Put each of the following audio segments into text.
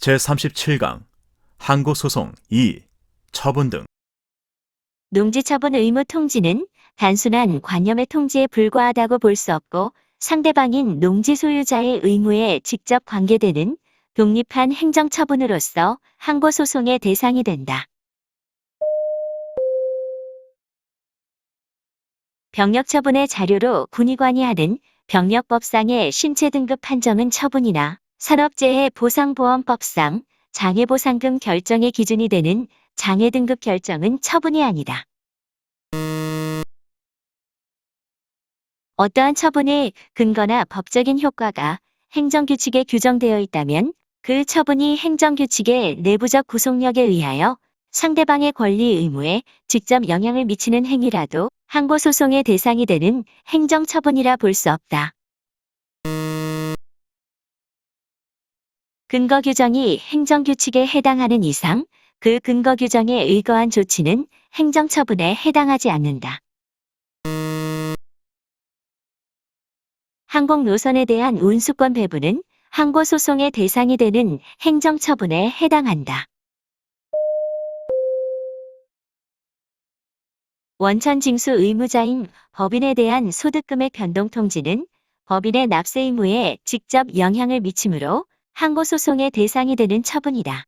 제37강 항고소송 2. 처분 등. 농지처분 의무 통지는 단순한 관념의 통지에 불과하다고 볼 수 없고 상대방인 농지 소유자의 의무에 직접 관계되는 독립한 행정처분으로서 항고소송의 대상이 된다. 병력처분의 자료로 군의관이 하는 병력법상의 신체등급 판정은 처분이나 산업재해 보상보험법상 장애보상금 결정의 기준이 되는 장애등급 결정은 처분이 아니다. 어떠한 처분의 근거나 법적인 효과가 행정규칙에 규정되어 있다면 그 처분이 행정규칙의 내부적 구속력에 의하여 상대방의 권리 의무에 직접 영향을 미치는 행위라도 항고소송의 대상이 되는 행정처분이라 볼 수 없다. 근거 규정이 행정규칙에 해당하는 이상 그 근거 규정에 의거한 조치는 행정처분에 해당하지 않는다. 항공노선에 대한 운수권 배분은 항고소송의 대상이 되는 행정처분에 해당한다. 원천징수 의무자인 법인에 대한 소득금액 변동 통지는 법인의 납세 의무에 직접 영향을 미치므로 항고소송의 대상이 되는 처분이다.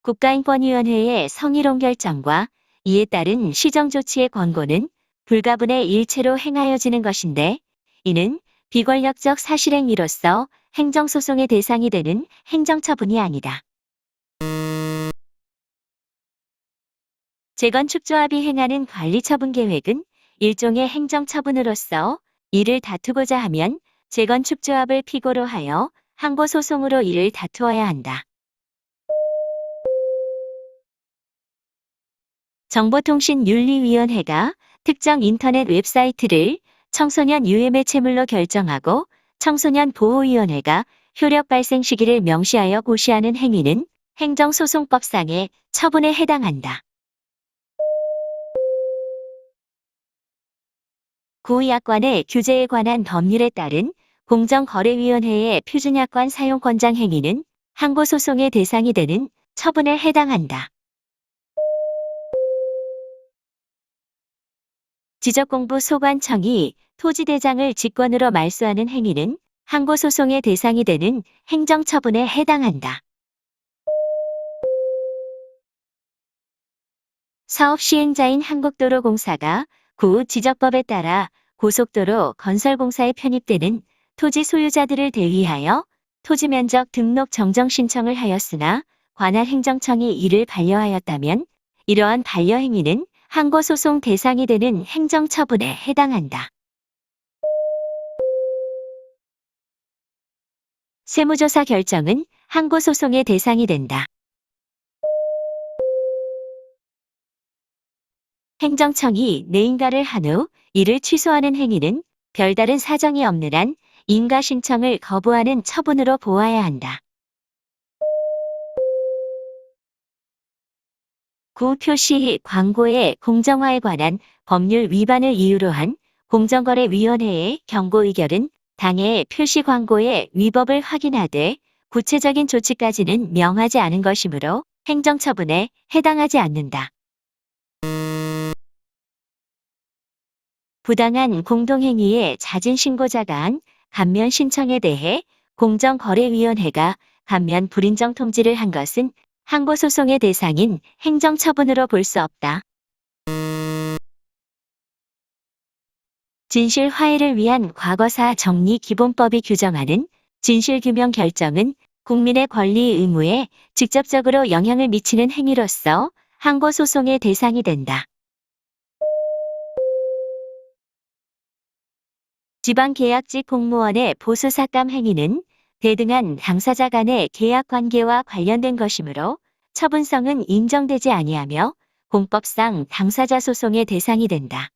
국가인권위원회의 성희롱 결정과 이에 따른 시정조치의 권고는 불가분의 일체로 행하여지는 것인데 이는 비권력적 사실행위로서 행정소송의 대상이 되는 행정처분이 아니다. 재건축조합이 행하는 관리처분계획은 일종의 행정처분으로서 이를 다투고자 하면 재건축조합을 피고로 하여 항고소송으로 이를 다투어야 한다. 정보통신윤리위원회가 특정 인터넷 웹사이트를 청소년 유해 매체물로 결정하고 청소년 보호위원회가 효력 발생 시기를 명시하여 고시하는 행위는 행정소송법상의 처분에 해당한다. 고의약관의 규제에 관한 법률에 따른 공정거래위원회의 표준약관 사용권장 행위는 항고소송의 대상이 되는 처분에 해당한다. 지적공부 소관청이 토지대장을 직권으로 말소하는 행위는 항고소송의 대상이 되는 행정처분에 해당한다. 사업 시행자인 한국도로공사가 구 지적법에 따라 고속도로 건설공사에 편입되는 토지 소유자들을 대위하여 토지면적 등록 정정 신청을 하였으나 관할 행정청이 이를 반려하였다면 이러한 반려행위는 항고소송 대상이 되는 행정처분에 해당한다. 세무조사 결정은 항고소송의 대상이 된다. 행정청이 내인가를 한 후 이를 취소하는 행위는 별다른 사정이 없는 한 인가 신청을 거부하는 처분으로 보아야 한다. 구 표시 광고의 공정화에 관한 법률 위반을 이유로 한 공정거래위원회의 경고 의결은 당해 표시 광고의 위법을 확인하되 구체적인 조치까지는 명하지 않은 것이므로 행정처분에 해당하지 않는다. 부당한 공동행위에 잦은 신고자가 한 감면 신청에 대해 공정거래위원회가 감면 불인정 통지를 한 것은 항고소송의 대상인 행정처분으로 볼 수 없다. 진실 화해를 위한 과거사 정리 기본법이 규정하는 진실규명 결정은 국민의 권리 의무에 직접적으로 영향을 미치는 행위로서 항고소송의 대상이 된다. 지방계약직 공무원의 보수삭감 행위는 대등한 당사자 간의 계약관계와 관련된 것이므로 처분성은 인정되지 아니하며 공법상 당사자 소송의 대상이 된다.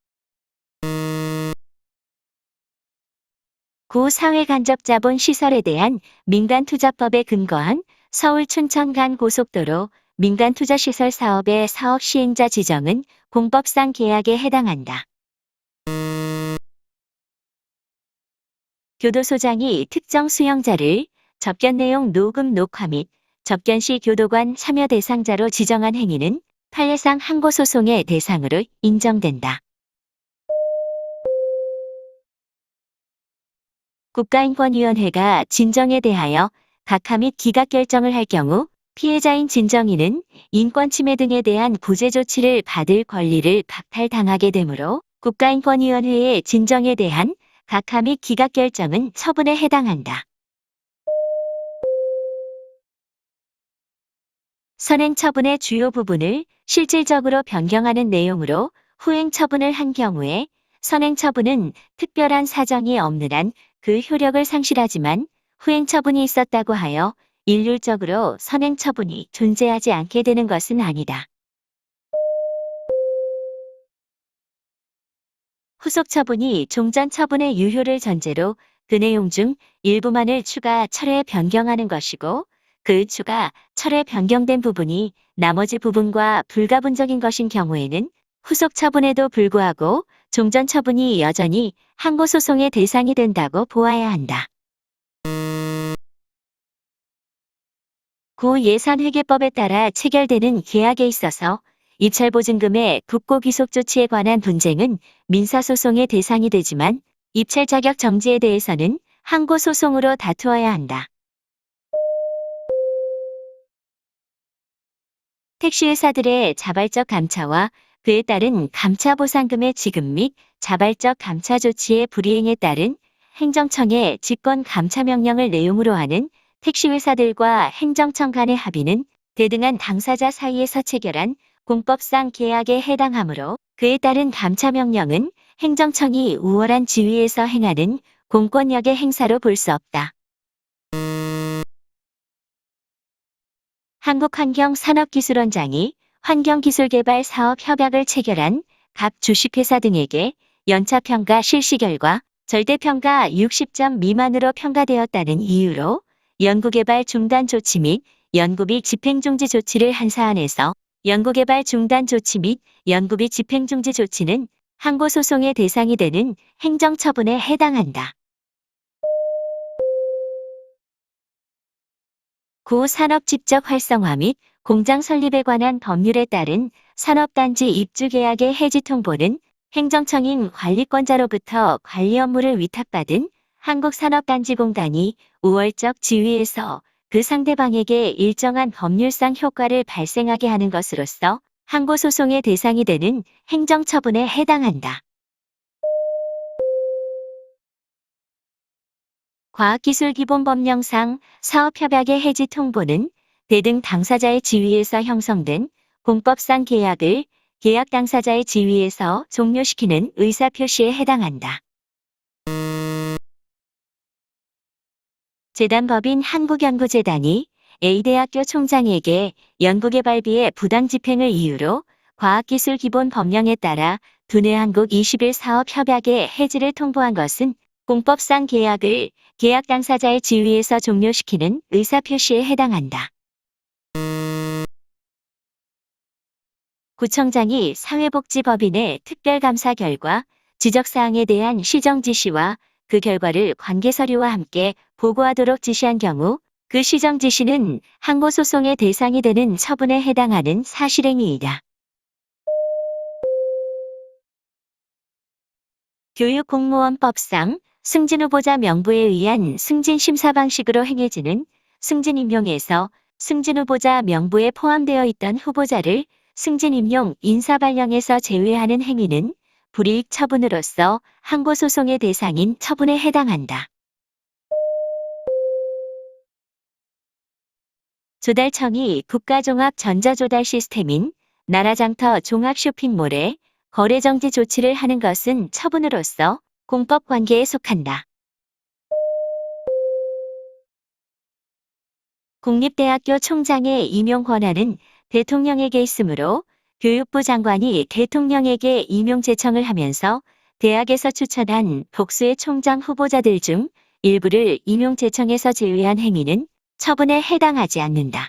구 사회간접자본 시설에 대한 민간투자법에 근거한 서울 춘천 간 고속도로 민간투자시설 사업의 사업 시행자 지정은 공법상 계약에 해당한다. 교도소장이 특정 수용자를 접견 내용 녹음 녹화 및 접견 시 교도관 참여 대상자로 지정한 행위는 판례상 항고소송의 대상으로 인정된다. 국가인권위원회가 진정에 대하여 각하 및 기각 결정을 할 경우 피해자인 진정인은 인권침해 등에 대한 구제 조치를 받을 권리를 박탈당하게 되므로 국가인권위원회의 진정에 대한 각하 및 기각 결정은 처분에 해당한다. 선행 처분의 주요 부분을 실질적으로 변경하는 내용으로 후행 처분을 한 경우에 선행 처분은 특별한 사정이 없는 한 그 효력을 상실하지만 후행 처분이 있었다고 하여 일률적으로 선행 처분이 존재하지 않게 되는 것은 아니다. 후속 처분이 종전 처분의 유효를 전제로 그 내용 중 일부만을 추가 철회 변경하는 것이고 그 추가 철회 변경된 부분이 나머지 부분과 불가분적인 것인 경우에는 후속 처분에도 불구하고 종전 처분이 여전히 항고소송의 대상이 된다고 보아야 한다. 구 예산회계법에 따라 체결되는 계약에 있어서 입찰보증금의 국고귀속 조치에 관한 분쟁은 민사소송의 대상이 되지만 입찰 자격 정지에 대해서는 항고소송으로 다투어야 한다. 택시회사들의 자발적 감차와 그에 따른 감차 보상금의 지급 및 자발적 감차 조치의 불이행에 따른 행정청의 직권 감차 명령을 내용으로 하는 택시회사들과 행정청 간의 합의는 대등한 당사자 사이에서 체결한 공법상 계약에 해당하므로 그에 따른 감차 명령은 행정청이 우월한 지위에서 행하는 공권력의 행사로 볼 수 없다. 한국환경산업기술원장이 환경기술개발 사업 협약을 체결한 각 주식회사 등에게 연차평가 실시 결과 절대평가 60점 미만으로 평가되었다는 이유로 연구개발 중단 조치 및 연구비 집행중지 조치를 한 사안에서 연구개발 중단 조치 및 연구비 집행중지 조치는 항고소송의 대상이 되는 행정처분에 해당한다. 구 산업집적 활성화 및 공장 설립에 관한 법률에 따른 산업단지 입주계약의 해지 통보는 행정청인 관리권자로부터 관리 업무를 위탁받은 한국산업단지공단이 우월적 지위에서 그 상대방에게 일정한 법률상 효과를 발생하게 하는 것으로서 항고소송의 대상이 되는 행정처분에 해당한다. 과학기술기본법령상 사업협약의 해지 통보는 대등 당사자의 지위에서 형성된 공법상 계약을 계약 당사자의 지위에서 종료시키는 의사표시에 해당한다. 재단법인 한국연구재단이 A대학교 총장에게 연구개발비의 부당집행을 이유로 과학기술기본법령에 따라 두뇌한국 21 사업협약의 해지를 통보한 것은 공법상 계약을 계약 당사자의 지위에서 종료시키는 의사표시에 해당한다. 구청장이 사회복지법인의 특별감사 결과 지적사항에 대한 시정 지시와 그 결과를 관계서류와 함께 보고하도록 지시한 경우 그 시정 지시는 항고소송의 대상이 되는 처분에 해당하는 사실행위이다. 교육공무원법상 승진 후보자 명부에 의한 승진 심사 방식으로 행해지는 승진 임용에서 승진 후보자 명부에 포함되어 있던 후보자를 승진 임용 인사 발령에서 제외하는 행위는 불이익 처분으로서 항고소송의 대상인 처분에 해당한다. 조달청이 국가종합전자조달 시스템인 나라장터 종합쇼핑몰에 거래정지 조치를 하는 것은 처분으로서 공법 관계에 속한다. 국립대학교 총장의 임용 권한은 대통령에게 있으므로 교육부 장관이 대통령에게 임용 제청을 하면서 대학에서 추천한 복수의 총장 후보자들 중 일부를 임용 제청에서 제외한 행위는 처분에 해당하지 않는다.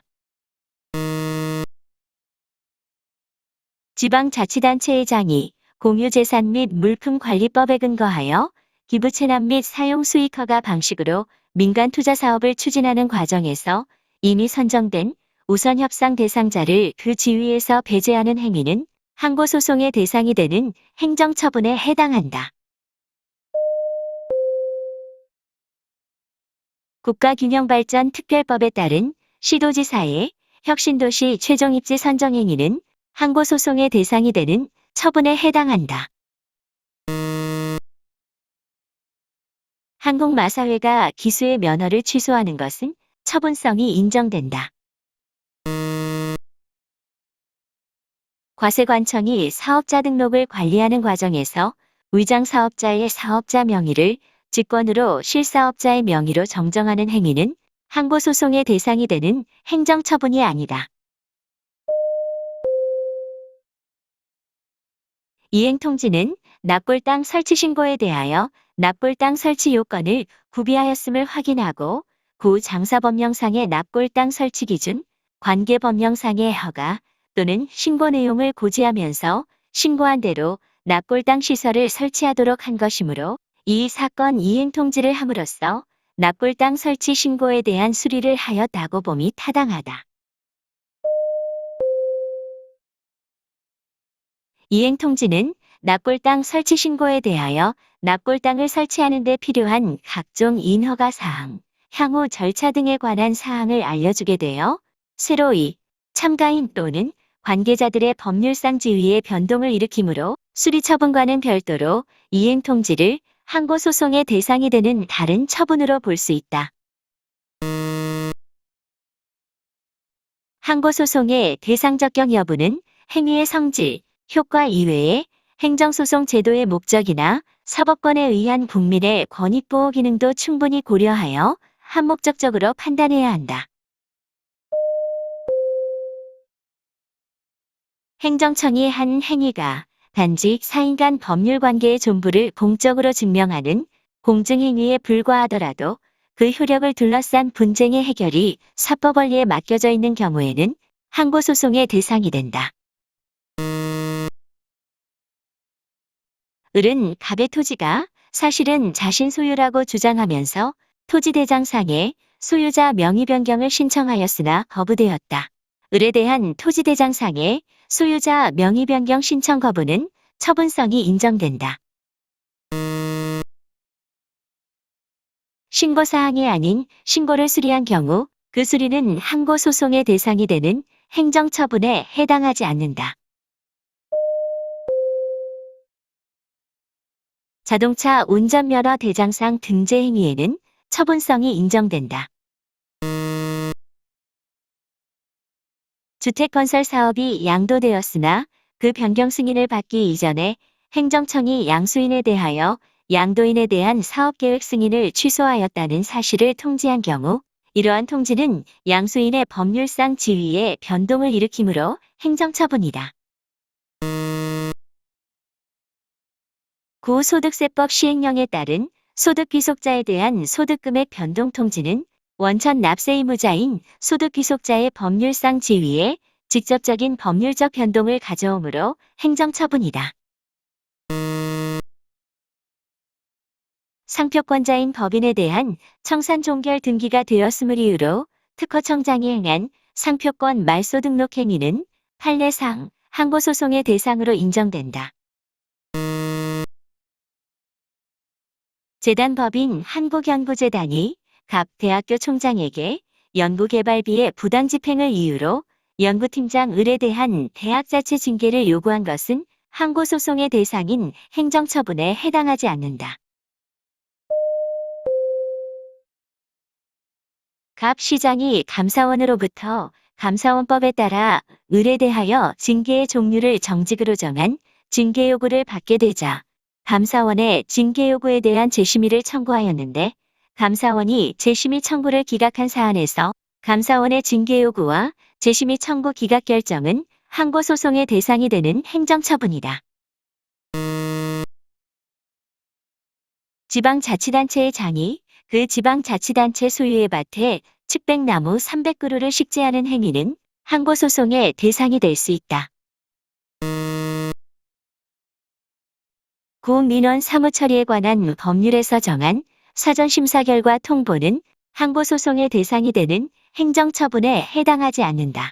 지방자치단체회장이 공유재산 및 물품관리법에 근거하여 기부 체납 및 사용 수익 허가 방식으로 민간 투자 사업을 추진하는 과정에서 이미 선정된 우선 협상 대상자를 그 지위에서 배제하는 행위는 항고소송의 대상이 되는 행정처분에 해당한다. 국가균형발전특별법에 따른 시도지사의 혁신도시 최종입지 선정행위는 항고소송의 대상이 되는 처분에 해당한다. 한국마사회가 기수의 면허를 취소하는 것은 처분성이 인정된다. 과세관청이 사업자 등록을 관리하는 과정에서 위장 사업자의 사업자 명의를 직권으로 실사업자의 명의로 정정하는 행위는 항고소송의 대상이 되는 행정처분이 아니다. 이행통지는 납골 땅 설치 신고에 대하여 납골 땅 설치 요건을 구비하였음을 확인하고 구 장사법령상의 납골 땅 설치 기준, 관계법령상의 허가 또는 신고 내용을 고지하면서 신고한 대로 납골 땅 시설을 설치하도록 한 것이므로 이 사건 이행통지를 함으로써 납골 땅 설치 신고에 대한 수리를 하였다고 봄이 타당하다. 이행통지는 납골 땅 설치 신고에 대하여 납골 땅을 설치하는 데 필요한 각종 인허가 사항, 향후 절차 등에 관한 사항을 알려주게 되어 새로이 참가인 또는 관계자들의 법률상 지위에 변동을 일으키므로 수리처분과는 별도로 이행통지를 항고소송의 대상이 되는 다른 처분으로 볼 수 있다. 항고소송의 대상 적격 여부는 행위의 성질, 효과 이외에 행정소송 제도의 목적이나 사법권에 의한 국민의 권익보호 기능도 충분히 고려하여 한목적적으로 판단해야 한다. 행정청이 한 행위가 단지 사인 간 법률관계의 존부를 공적으로 증명하는 공증행위에 불과하더라도 그 효력을 둘러싼 분쟁의 해결이 사법원리에 맡겨져 있는 경우에는 항고소송의 대상이 된다. 을은 갑의 토지가 사실은 자신 소유라고 주장하면서 토지대장상에 소유자 명의 변경을 신청하였으나 거부되었다. 을에 대한 토지대장상의 소유자 명의 변경 신청 거부는 처분성이 인정된다. 신고사항이 아닌 신고를 수리한 경우 그 수리는 항고소송의 대상이 되는 행정처분에 해당하지 않는다. 자동차 운전면허 대장상 등재 행위에는 처분성이 인정된다. 주택건설 사업이 양도되었으나 그 변경 승인을 받기 이전에 행정청이 양수인에 대하여 양도인에 대한 사업계획 승인을 취소하였다는 사실을 통지한 경우 이러한 통지는 양수인의 법률상 지위에 변동을 일으키므로 행정처분이다. 구소득세법 시행령에 따른 소득귀속자에 대한 소득금액 변동 통지는 원천 납세 의무자인 소득귀속자의 법률상 지위에 직접적인 법률적 변동을 가져오므로 행정처분이다. 상표권자인 법인에 대한 청산 종결 등기가 되었음을 이유로 특허청장이 행한 상표권 말소 등록 행위는 판례상 항고소송의 대상으로 인정된다. 재단법인 한국연구재단이 갑 대학교 총장에게 연구개발비의 부당 집행을 이유로 연구팀장 을에 대한 대학 자체 징계를 요구한 것은 항고소송의 대상인 행정처분에 해당하지 않는다. 갑 시장이 감사원으로부터 감사원법에 따라 을에 대하여 징계의 종류를 정직으로 정한 징계 요구를 받게 되자 감사원에 징계 요구에 대한 재심의를 청구하였는데 감사원이 재심의 청구를 기각한 사안에서 감사원의 징계 요구와 재심의 청구 기각 결정은 항고소송의 대상이 되는 행정처분이다. 지방자치단체의 장이 그 지방자치단체 소유의 밭에 측백나무 300그루를 식재하는 행위는 항고소송의 대상이 될 수 있다. 구민원 사무처리에 관한 법률에서 정한 사전심사 결과 통보는 항고소송의 대상이 되는 행정처분에 해당하지 않는다.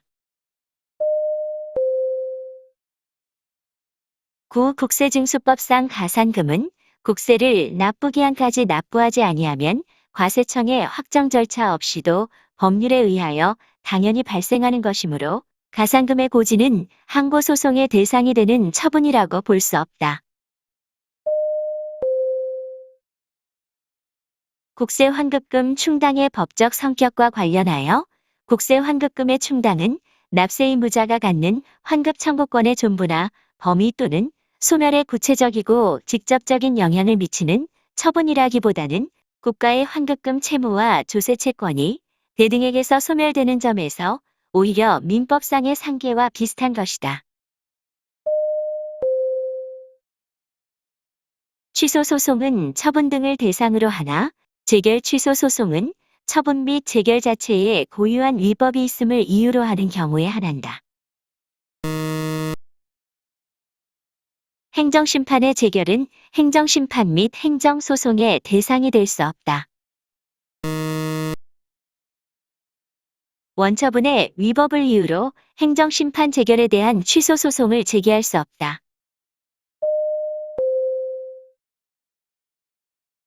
국세징수법상 가산금은 국세를 납부기한까지 납부하지 아니하면 과세청의 확정 절차 없이도 법률에 의하여 당연히 발생하는 것이므로 가산금의 고지는 항고소송의 대상이 되는 처분이라고 볼 수 없다. 국세환급금 충당의 법적 성격과 관련하여 국세환급금의 충당은 납세의무자가 갖는 환급 청구권의 존부나 범위 또는 소멸에 구체적이고 직접적인 영향을 미치는 처분이라기보다는 국가의 환급금 채무와 조세 채권이 대등에게서 소멸되는 점에서 오히려 민법상의 상계와 비슷한 것이다. 취소소송은 처분 등을 대상으로 하나 재결 취소소송은 처분 및 재결 자체에 고유한 위법이 있음을 이유로 하는 경우에 한한다. 행정심판의 재결은 행정심판 및 행정소송의 대상이 될 수 없다. 원처분의 위법을 이유로 행정심판 재결에 대한 취소소송을 제기할 수 없다.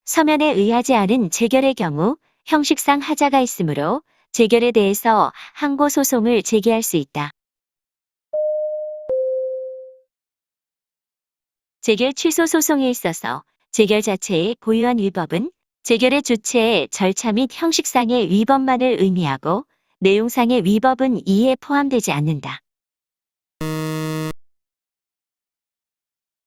서면에 의하지 않은 재결의 경우 형식상 하자가 있으므로 재결에 대해서 항고소송을 제기할 수 있다. 재결 취소 소송에 있어서 재결 자체의 고유한 위법은 재결의 주체, 절차 및 형식상의 위법만을 의미하고 내용상의 위법은 이에 포함되지 않는다.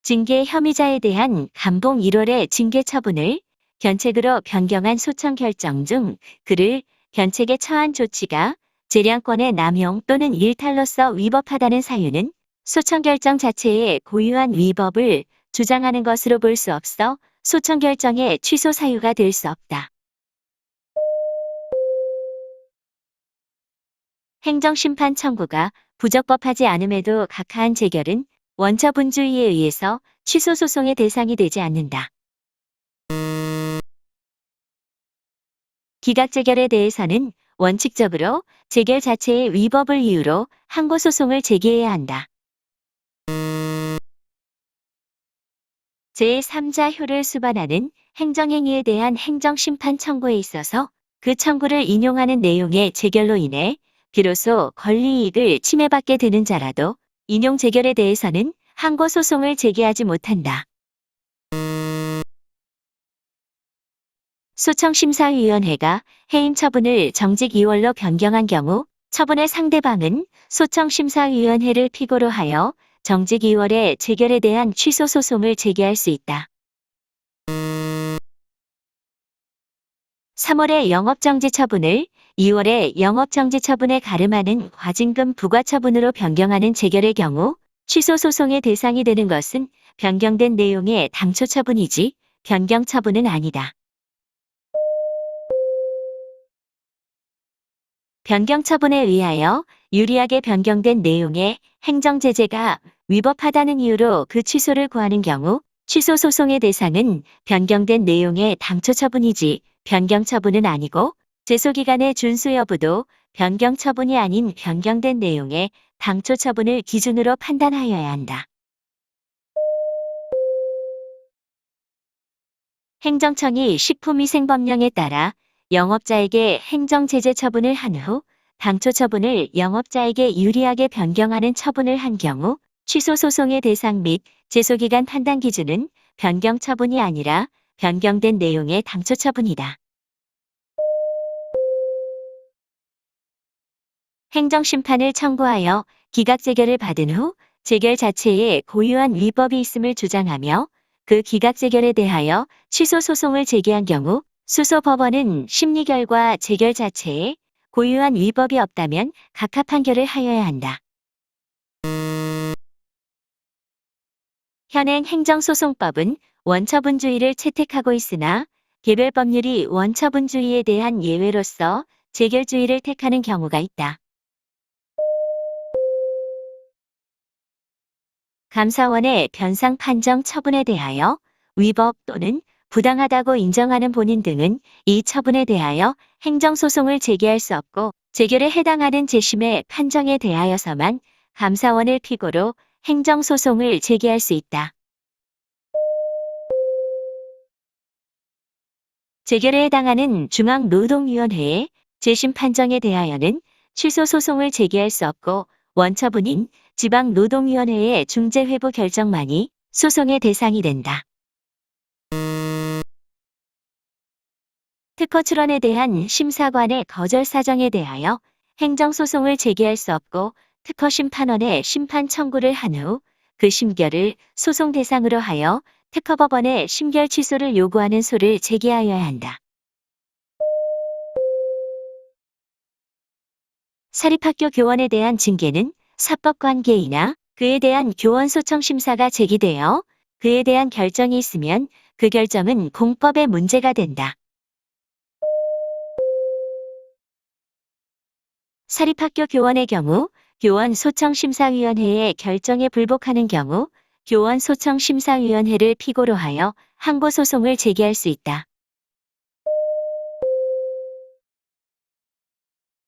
징계 혐의자에 대한 감봉 1월의 징계 처분을 견책으로 변경한 소청 결정 중 그를 견책에 처한 조치가 재량권의 남용 또는 일탈로서 위법하다는 사유는 소청 결정 자체의 고유한 위법을 주장하는 것으로 볼 수 없어 소청 결정의 취소 사유가 될 수 없다. 행정심판 청구가 부적법하지 않음에도 각하한 재결은 원처분주의에 의해서 취소 소송의 대상이 되지 않는다. 기각재결에 대해서는 원칙적으로 재결 자체의 위법을 이유로 항고소송을 제기해야 한다. 제3자효를 수반하는 행정행위에 대한 행정심판 청구에 있어서 그 청구를 인용하는 내용의 재결로 인해 비로소 권리이익을 침해받게 되는 자라도 인용 재결에 대해서는 항고소송을 제기하지 못한다. 소청심사위원회가 해임 처분을 정직 2월로 변경한 경우 처분의 상대방은 소청심사위원회를 피고로 하여 정직 2월의 재결에 대한 취소 소송을 제기할 수 있다. 3월의 영업정지 처분을 2월의 영업정지 처분에 가름하는 과징금 부과 처분으로 변경하는 재결의 경우 취소 소송의 대상이 되는 것은 변경된 내용의 당초 처분이지 변경 처분은 아니다. 변경 처분에 의하여 유리하게 변경된 내용의 행정제재가 위법하다는 이유로 그 취소를 구하는 경우 취소 소송의 대상은 변경된 내용의 당초 처분이지 변경 처분은 아니고 제소기간의 준수 여부도 변경 처분이 아닌 변경된 내용의 당초 처분을 기준으로 판단하여야 한다. 행정청이 식품위생법령에 따라 영업자에게 행정제재 처분을 한 후 당초 처분을 영업자에게 유리하게 변경하는 처분을 한 경우 취소 소송의 대상 및 제소기간 판단 기준은 변경 처분이 아니라 변경된 내용의 당초 처분이다. 행정심판을 청구하여 기각재결을 받은 후 재결 자체에 고유한 위법이 있음을 주장하며 그 기각재결에 대하여 취소 소송을 제기한 경우 수소법원은 심리 결과 재결 자체에 고유한 위법이 없다면 각하 판결을 하여야 한다. 현행 행정소송법은 원처분주의를 채택하고 있으나 개별 법률이 원처분주의에 대한 예외로서 재결주의를 택하는 경우가 있다. 감사원의 변상 판정 처분에 대하여 위법 또는 부당하다고 인정하는 본인 등은 이 처분에 대하여 행정소송을 제기할 수 없고 재결에 해당하는 재심의 판정에 대하여서만 감사원을 피고로 행정소송을 제기할 수 있다. 재결에 해당하는 중앙노동위원회의 재심 판정에 대하여는 취소 소송을 제기할 수 없고 원처분인 지방노동위원회의 중재회부 결정만이 소송의 대상이 된다. 특허 출원에 대한 심사관의 거절 사정에 대하여 행정소송을 제기할 수 없고 특허 심판원에 심판 청구를 한 후 그 심결을 소송 대상으로 하여 특허법원에 심결 취소를 요구하는 소를 제기하여야 한다. 사립학교 교원에 대한 징계는 사법관계이나 그에 대한 교원 소청 심사가 제기되어 그에 대한 결정이 있으면 그 결정은 공법에 문제가 된다. 사립학교 교원의 경우 교원 소청심사위원회의 결정에 불복하는 경우 교원 소청심사위원회를 피고로 하여 항고소송을 제기할 수 있다.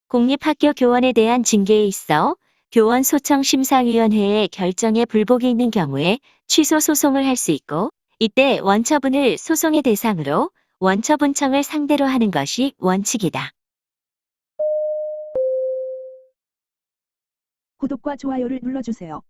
공립학교 교원에 대한 징계에 있어 교원 소청심사위원회의 결정에 불복이 있는 경우에 취소 소송을 할 수 있고 이때 원처분을 소송의 대상으로 원처분청을 상대로 하는 것이 원칙이다. 구독과 좋아요를 눌러주세요.